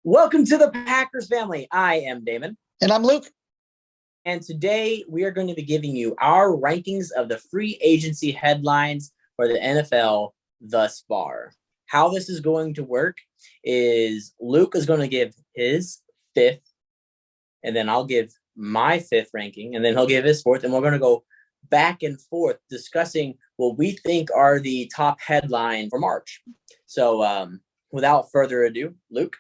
Welcome to the Packers family. I am Damon. And I'm Luke. And today we are going to be giving you our rankings of the free agency headlines for the NFL thus far. How this is going to work is Luke is going to give his fifth, and then I'll give my fifth ranking, and then he'll give his fourth, and we're going to go back and forth discussing what we think are the top headlines for March. So without further ado, Luke.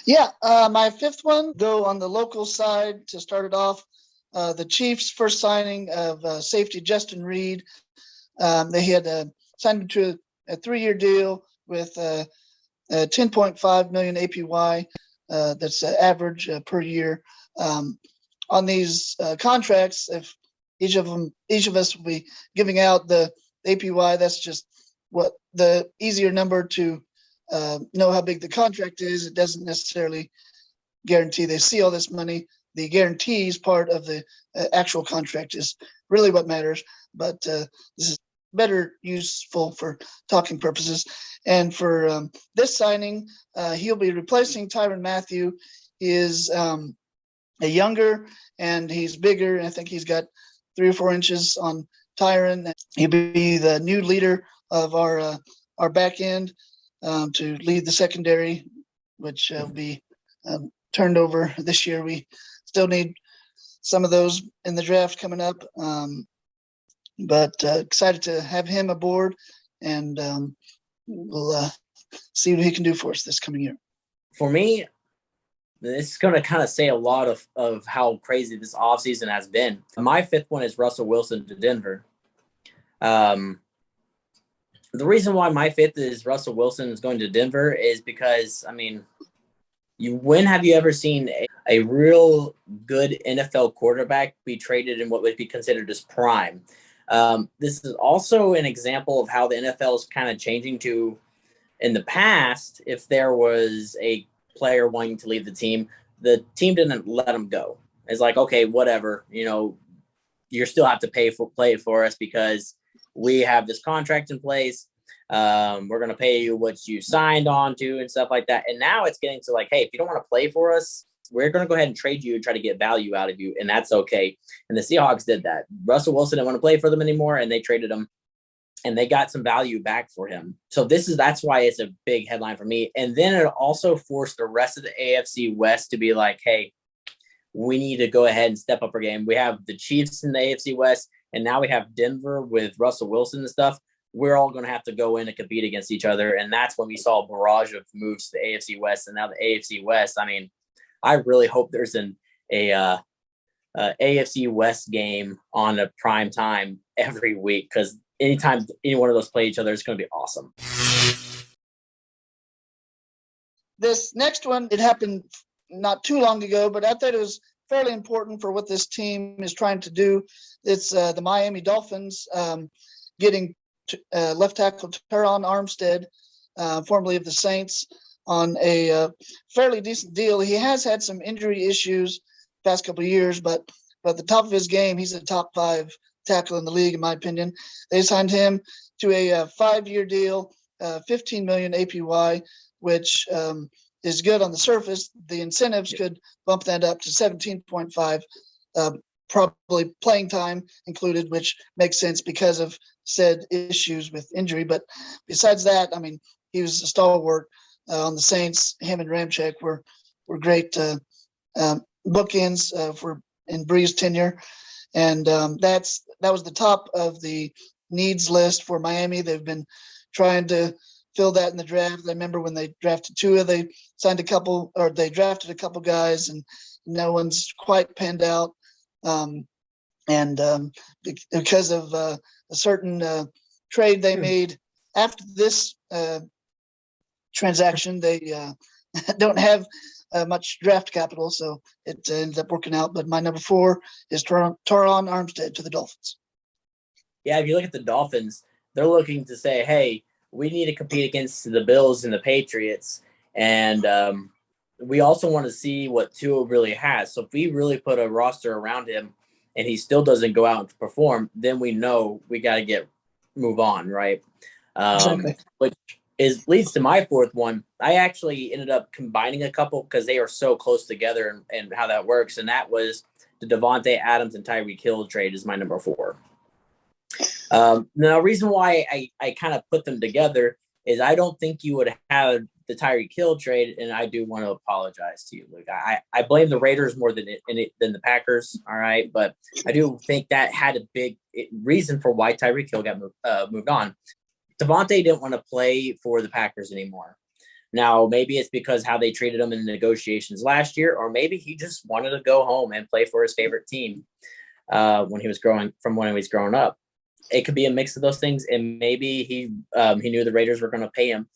Yeah, my fifth one, go on the local side to start it off. The Chiefs' first signing of safety Justin Reed. They had signed him to a 3-year deal with 10.5 million APY. That's average per year. On these contracts, if each of us will be giving out the APY, that's just what the easier number to know how big the contract is. It doesn't necessarily guarantee they see all this money. The guarantees part of the actual contract is really what matters. But this is better useful for talking purposes. And for this signing, he'll be replacing Tyrann Mathieu. He is a younger and he's bigger. And I think he's got 3 or 4 inches on Tyrann. He'll be the new leader of our back end. To lead the secondary, which will be turned over this year. We still need some of those in the draft coming up, but excited to have him aboard, and we'll see what he can do for us this coming year. For me, this is going to kind of say a lot of how crazy this offseason has been. My fifth one is Russell Wilson to Denver. The reason why my fifth is Russell Wilson is going to Denver is because, when have you ever seen a real good NFL quarterback be traded in what would be considered as prime? This is also an example of how the NFL is kind of changing to, in the past, if there was a player wanting to leave the team didn't let him go. It's like, okay, whatever, you still have to play for us because we have this contract in place. We're going to pay you what you signed on to and stuff like that. And now it's getting to like, hey, if you don't want to play for us, we're going to go ahead and trade you and try to get value out of you. And that's okay. And the Seahawks did that. Russell Wilson didn't want to play for them anymore, and they traded him and they got some value back for him. So that's why it's a big headline for me. And then it also forced the rest of the AFC West to be like, hey, we need to go ahead and step up our game. We have the Chiefs in the AFC West, and now we have Denver with Russell Wilson and stuff. We're all going to have to go in and compete against each other. And that's when we saw a barrage of moves to the AFC West. And now the AFC West, I really hope there's an AFC West game on a prime time every week, because anytime any one of those play each other, it's going to be awesome. This next one, it happened not too long ago, but I thought it was fairly important for what this team is trying to do. It's the Miami Dolphins getting left tackle Teron Armstead, formerly of the Saints, on a fairly decent deal. He has had some injury issues past couple of years, but at the top of his game, he's a top 5 tackle in the league, in my opinion. They signed him to a 5-year deal, 15 million APY, which is good on the surface. The incentives could bump that up to 17.5, probably playing time included, which makes sense because of said issues with injury. But besides that, he was a stalwart on the Saints. Him and Ramczyk were great bookends in Bree's tenure. And that was the top of the needs list for Miami. They've been trying to fill that in the draft. I remember when they drafted Tua, they drafted a couple guys, and no one's quite panned out. Because of a certain trade they made after this transaction, they don't have much draft capital, so it ended up working out. But my number 4 is Teron Armstead to the Dolphins. Yeah, if you look at the Dolphins, they're looking to say, hey, we need to compete against the Bills and the Patriots. And we also want to see what Tua really has. So if we really put a roster around him and he still doesn't go out and perform, then we know we got to move on, right? Exactly. Which leads to my fourth one. I actually ended up combining a couple because they are so close together and how that works. And that was the Devontae Adams and Tyreek Hill trade is my number 4. Now, the reason why I kind of put them together is I don't think you would have the Tyreek Hill trade, and I do want to apologize to you. Like I blame the Raiders more than the Packers. All right, but I do think that had a big reason for why Tyreek Hill got moved on. Devontae didn't want to play for the Packers anymore. Now, maybe it's because how they treated him in the negotiations last year, or maybe he just wanted to go home and play for his favorite team when he was growing up. It could be a mix of those things, and maybe he knew the Raiders were going to pay him.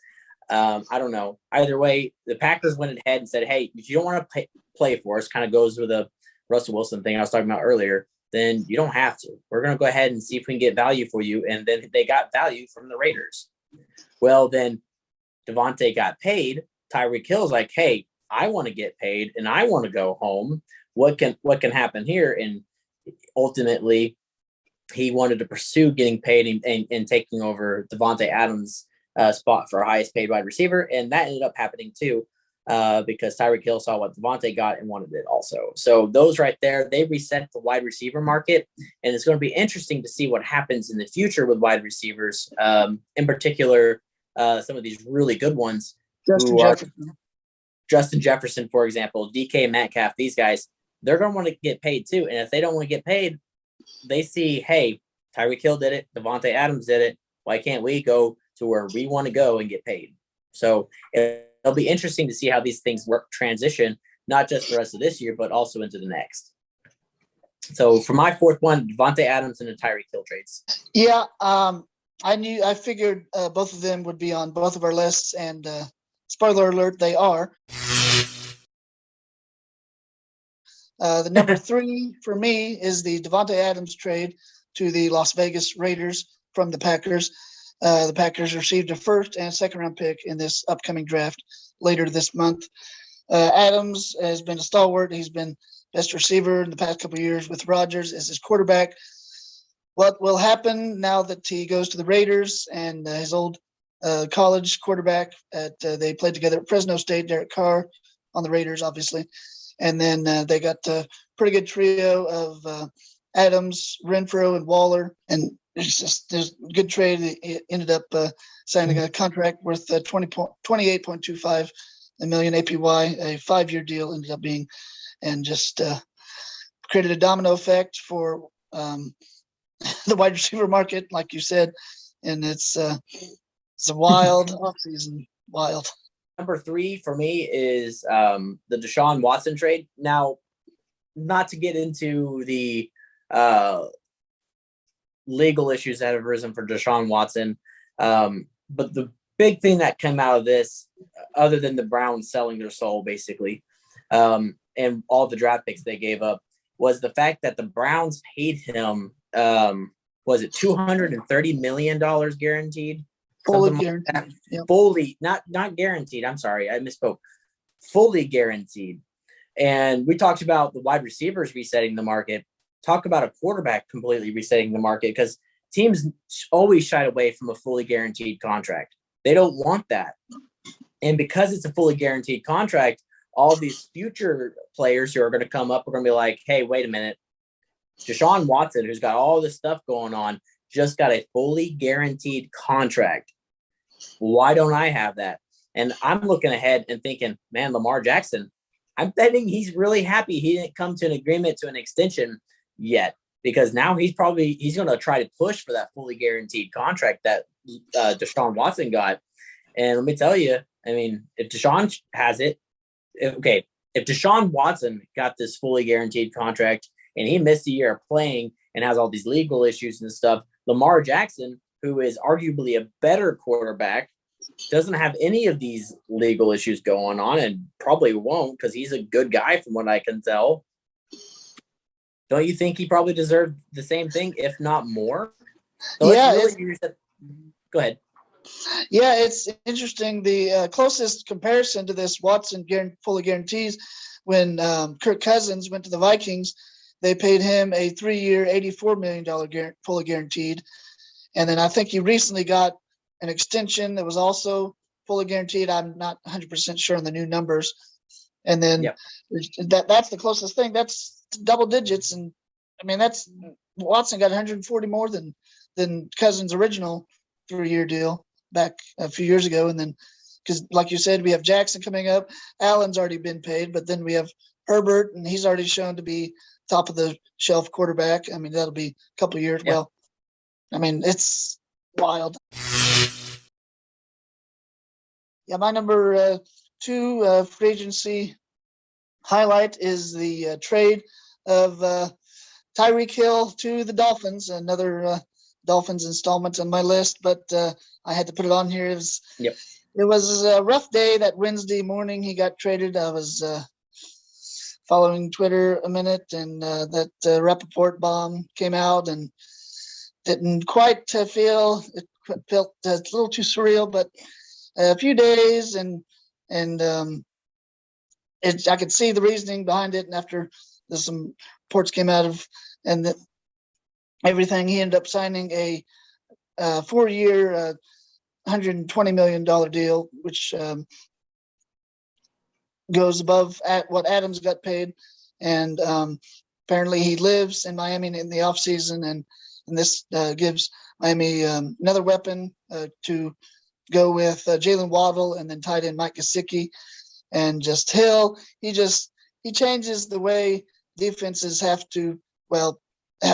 I don't know. Either way, the Packers went ahead and said, hey, if you don't want to play for us, kind of goes with the Russell Wilson thing I was talking about earlier, then you don't have to. We're going to go ahead and see if we can get value for you. And then they got value from the Raiders. Well, then Devontae got paid. Tyreek Hill's like, hey, I want to get paid and I want to go home. What can happen here? And ultimately, he wanted to pursue getting paid and taking over Devontae Adams' spot for highest paid wide receiver. And that ended up happening too. Because Tyreek Hill saw what Devontae got and wanted it also. So those right there, they reset the wide receiver market. And it's going to be interesting to see what happens in the future with wide receivers, in particular, some of these really good ones. Justin Jefferson, for example, DK Metcalf, these guys, they're going to want to get paid too. And if they don't want to get paid, they see, hey, Tyreek Hill did it, Devontae Adams did it. Why can't we go to where we want to go and get paid? So it'll be interesting to see how these things transition, not just the rest of this year, but also into the next. So for my fourth one, Devontae Adams and the Tyreek Hill trades. Yeah, I figured both of them would be on both of our lists, and spoiler alert, they are. The number 3 for me is the Devontae Adams trade to the Las Vegas Raiders from the Packers. The Packers received a first and second round pick in this upcoming draft later this month. Adams has been a stalwart. He's been best receiver in the past couple of years with Rodgers as his quarterback. What will happen now that he goes to the Raiders and his old college quarterback they played together at Fresno State, Derek Carr on the Raiders, obviously. And then they got a pretty good trio of Adams, Renfro, and Waller. And there's a good trade. He ended up signing a contract worth $28.25 million APY, a 5-year deal ended up being, and just created a domino effect for the wide receiver market, like you said. And it's a wild offseason, wild. Number 3 for me is the Deshaun Watson trade. Now, not to get into the legal issues that have arisen for Deshaun Watson, but the big thing that came out of this, other than the Browns selling their soul, basically, and all the draft picks they gave up, was the fact that the Browns paid him, was it $230 million guaranteed? Fully guaranteed. Yep. Fully, not guaranteed. I'm sorry, I misspoke. Fully guaranteed. And we talked about the wide receivers resetting the market. Talk about a quarterback completely resetting the market, because teams always shied away from a fully guaranteed contract. They don't want that. And because it's a fully guaranteed contract, all these future players who are going to come up are going to be like, hey, wait a minute. Deshaun Watson, who's got all this stuff going on, just got a fully guaranteed contract. Why don't I have that? And I'm looking ahead and thinking, man, Lamar Jackson, I'm betting he's really happy he didn't come to an agreement to an extension yet, because now he's going to try to push for that fully guaranteed contract that Deshaun Watson got. And let me tell you, I mean, if Deshaun has it, if Deshaun Watson got this fully guaranteed contract and he missed a year of playing and has all these legal issues and stuff, Lamar Jackson, who is arguably a better quarterback, doesn't have any of these legal issues going on, and probably won't, because he's a good guy from what I can tell. Don't you think he probably deserved the same thing, if not more? So yeah. Go ahead. Yeah, it's interesting. The closest comparison to this Watson fully guarantees, when Kirk Cousins went to the Vikings, they paid him a 3-year, $84 million fully guaranteed. And then I think he recently got an extension that was also fully guaranteed. I'm not 100% sure on the new numbers. And then that's the closest thing. That's double digits. And I mean, that's Watson got 140 more than Cousins' original 3-year deal back a few years ago. And then, because like you said, we have Jackson coming up. Allen's already been paid, but then we have Herbert, and he's already shown to be top of the shelf quarterback. I mean, that'll be a couple of years. Yeah. Well, I mean, it's wild. Yeah, my number 2 free agency highlight is the trade of Tyreek Hill to the Dolphins. Another Dolphins installment on my list, but I had to put it on here. It was a rough day that Wednesday morning he got traded. I was following Twitter a minute, and that Rappaport bomb came out, and didn't quite feel – it felt a little too surreal, but a few days, and I could see the reasoning behind it. And after some reports came out of and that everything, he ended up signing a 4-year, $120 million deal, which goes above at what Adams got paid. And apparently he lives in Miami in the offseason, and this gives Miami another weapon to go with Jalen Waddle, and then tight end Mike Gesicki, and just Hill. He changes the way defenses have to,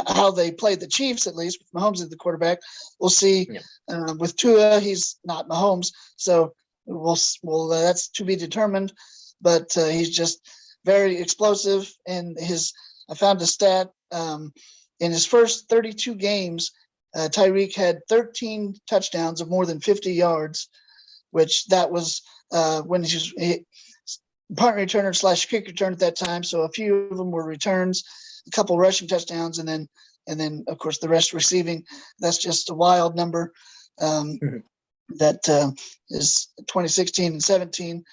how they play the Chiefs, at least with Mahomes as the quarterback. We'll see. With Tua, he's not Mahomes, so we'll that's to be determined. But he's just very explosive. And I found a stat in his first 32 games, Tyreek had 13 touchdowns of more than 50 yards, which that was when he was punt returner / kick return at that time. So a few of them were returns, a couple rushing touchdowns, and then of course the rest receiving. That's just a wild number. That is 2016 and 17,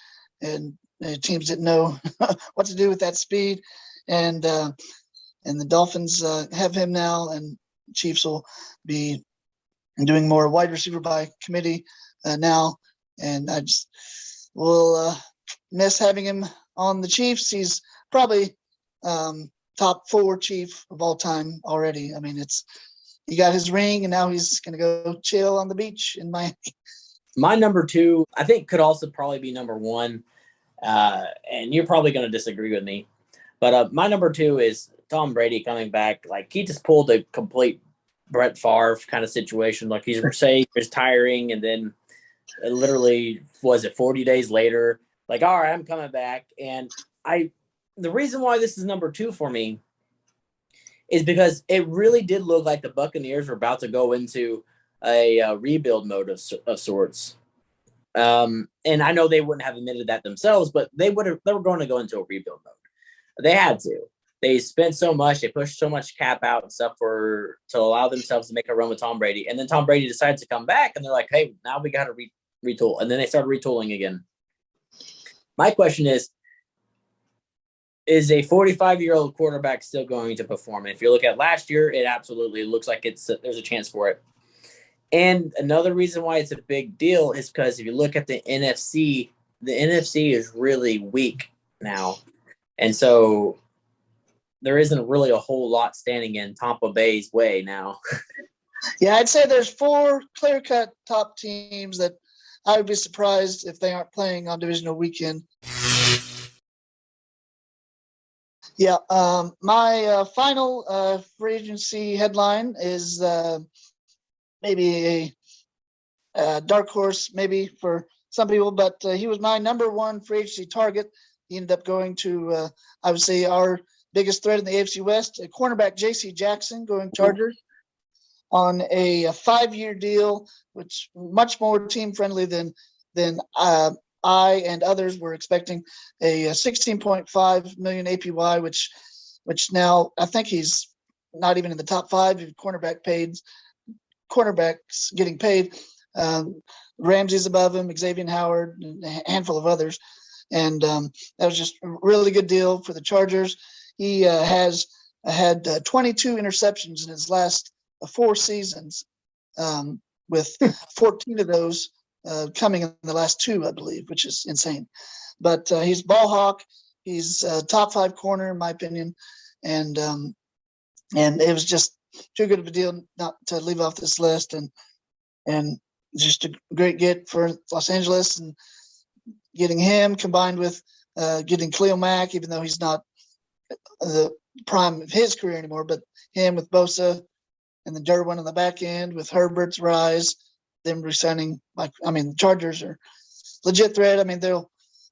and teams didn't know what to do with that speed, and the Dolphins have him now, and Chiefs will be doing more wide receiver by committee now, and I just will miss having him on the Chiefs. He's probably top 4 Chief of all time already. I mean, he got his ring, and now he's going to go chill on the beach in Miami. My number 2, I think, could also probably be number 1, and you're probably going to disagree with me, but my number 2 is Tom Brady coming back. Like, he just pulled a complete Brett Favre kind of situation. Like, he's retiring, and then literally, was it 40 days later, like, all right, I'm coming back. And the reason why this is number 2 for me is because it really did look like the Buccaneers were about to go into a rebuild mode of sorts. And I know they wouldn't have admitted that themselves, but they were going to go into a rebuild mode. They had to. They spent so much, they pushed so much cap out and stuff to allow themselves to make a run with Tom Brady. And then Tom Brady decides to come back, and they're like, hey, now we got to retool. And then they started retooling again. My question is a 45-year-old quarterback still going to perform? And if you look at last year, it absolutely looks like there's a chance for it. And another reason why it's a big deal is because if you look at the NFC is really weak now. And so there isn't really a whole lot standing in Tampa Bay's way now. Yeah, I'd say there's 4 clear-cut top teams that I would be surprised if they aren't playing on divisional weekend. Yeah, my final free agency headline is maybe a dark horse, maybe for some people, but he was my number 1 free agency target. He ended up going to, I would say, our biggest threat in the AFC West, cornerback J.C. Jackson, going Chargers on a 5-year deal, which much more team friendly than I and others were expecting. A 16.5 million APY, which now I think he's not even in the top 5 of cornerbacks getting paid. Ramsey's above him, Xavier Howard, and a handful of others. And that was just a really good deal for the Chargers. He has had 22 interceptions in his last 4 seasons. with 14 of those coming in the last 2, I believe, which is insane. But he's ball hawk. He's a top 5 corner, in my opinion. And it was just too good of a deal not to leave off this list. And just a great get for Los Angeles, and getting him combined with getting Khalil Mack, even though he's not the prime of his career anymore, but him with Bosa and the Derwin on the back end with Herbert's rise, them resigning. The Chargers are legit threat. I mean, the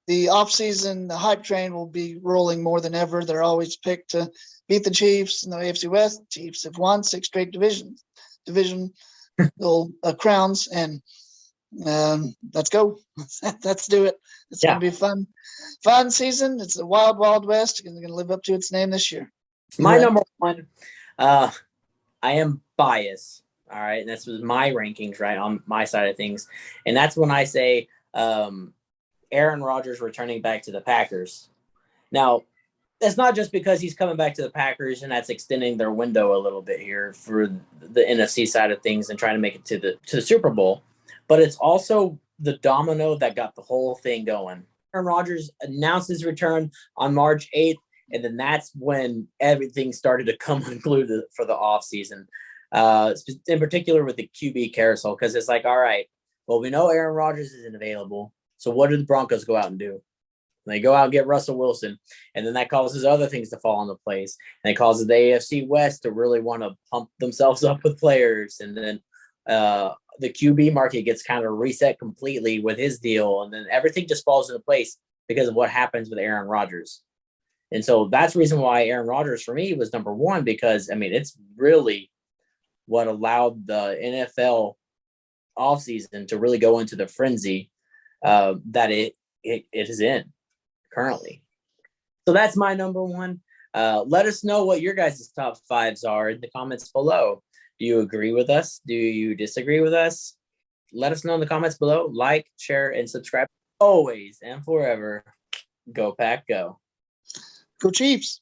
offseason, the hype train will be rolling more than ever. They're always picked to beat the Chiefs in the AFC West. Chiefs have won 6 straight division crowns, and let's go. Let's do it. It's going to be a fun season. It's a wild, wild west, and they're going to live up to its name this year. My number one, I am biased. All right. And this was my rankings, right, on my side of things. And that's when I say Aaron Rodgers returning back to the Packers. Now, it's not just because he's coming back to the Packers and that's extending their window a little bit here for the NFC side of things and trying to make it to the Super Bowl, but it's also the domino that got the whole thing going. Aaron Rodgers announced his return on March 8th, and then that's when everything started to come unglued for the offseason, in particular with the QB carousel, because it's like, all right, well, we know Aaron Rodgers isn't available, so what do the Broncos go out and do? They go out and get Russell Wilson, and then that causes other things to fall into place, and it causes the AFC West to really want to pump themselves up with players, and then the QB market gets kind of reset completely with his deal, and then everything just falls into place because of what happens with Aaron Rodgers. And so that's the reason why Aaron Rodgers for me was number one, because, I mean, it's really what allowed the NFL offseason to really go into the frenzy that it is in currently. So that's my number one. Let us know what your guys' top 5s are in the comments below. Do you agree with us? Do you disagree with us? Let us know in the comments below. Like, share, and subscribe. Always and forever, go Pack, go. Go Chiefs.